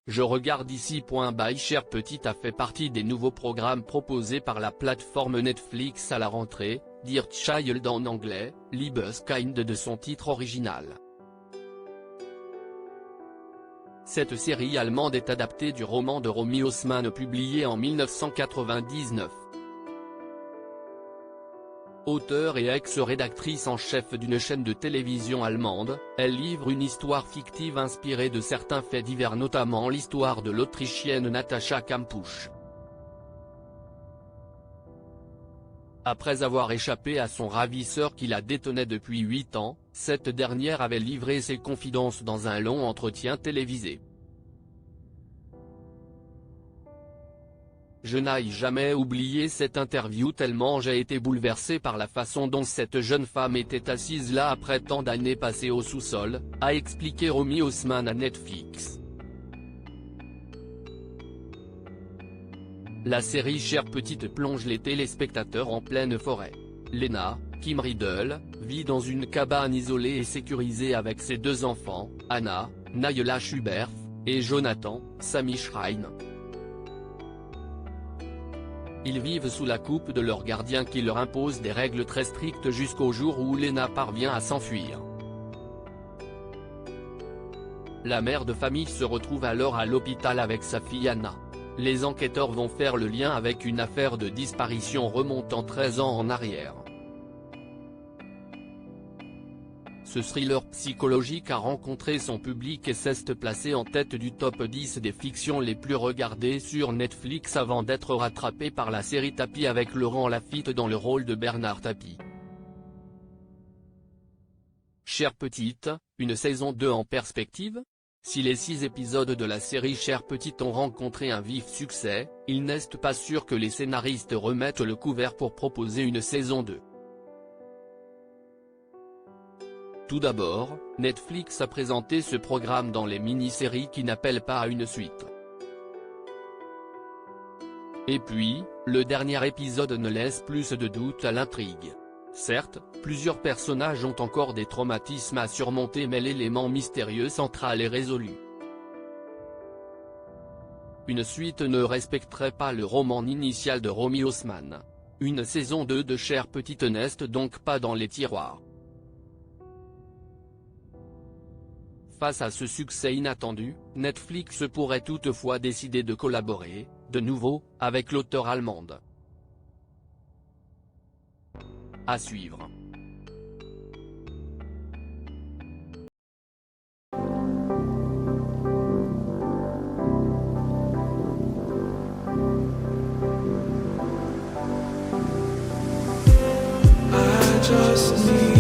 Je regarde ici. Chère Petite a fait partie des nouveaux programmes proposés par la plateforme Netflix à la rentrée, Dear Child en anglais, Liebeskind de son titre original. Cette série allemande est adaptée du roman de Romy Osman publié en 1999. Auteure et ex-rédactrice en chef d'une chaîne de télévision allemande, elle livre une histoire fictive inspirée de certains faits divers, notamment l'histoire de l'Autrichienne Natascha Kampusch. Après avoir échappé à son ravisseur qui la détenait depuis 8 ans, cette dernière avait livré ses confidences dans un long entretien télévisé. Je n'ai jamais oublié cette interview tellement j'ai été bouleversé par la façon dont cette jeune femme était assise là après tant d'années passées au sous-sol, a expliqué Romy Osman à Netflix. La série Chère Petite plonge les téléspectateurs en pleine forêt. Lena, Kim Riddle, vit dans une cabane isolée et sécurisée avec ses 2 enfants, Anna, Nayela Schubert, et Jonathan, Sami Schrein. Ils vivent sous la coupe de leur gardien qui leur impose des règles très strictes jusqu'au jour où Lena parvient à s'enfuir. La mère de famille se retrouve alors à l'hôpital avec sa fille Anna. Les enquêteurs vont faire le lien avec une affaire de disparition remontant 13 ans en arrière. Ce thriller psychologique a rencontré son public et s'est placé en tête du top 10 des fictions les plus regardées sur Netflix avant d'être rattrapé par la série Tapie avec Laurent Lafitte dans le rôle de Bernard Tapie. Chère Petite, une saison 2 en perspective ? Si les 6 épisodes de la série Chère Petite ont rencontré un vif succès, il n'est pas sûr que les scénaristes remettent le couvert pour proposer une saison 2. Tout d'abord, Netflix a présenté ce programme dans les mini-séries qui n'appellent pas à une suite. Et puis, le dernier épisode ne laisse plus de doute à l'intrigue. Certes, plusieurs personnages ont encore des traumatismes à surmonter mais l'élément mystérieux central est résolu. Une suite ne respecterait pas le roman initial de Romy Osman. Une saison 2 de Chère Petite n'est donc pas dans les tiroirs. Face à ce succès inattendu, Netflix pourrait toutefois décider de collaborer, de nouveau, avec l'auteure allemande. À suivre. I just need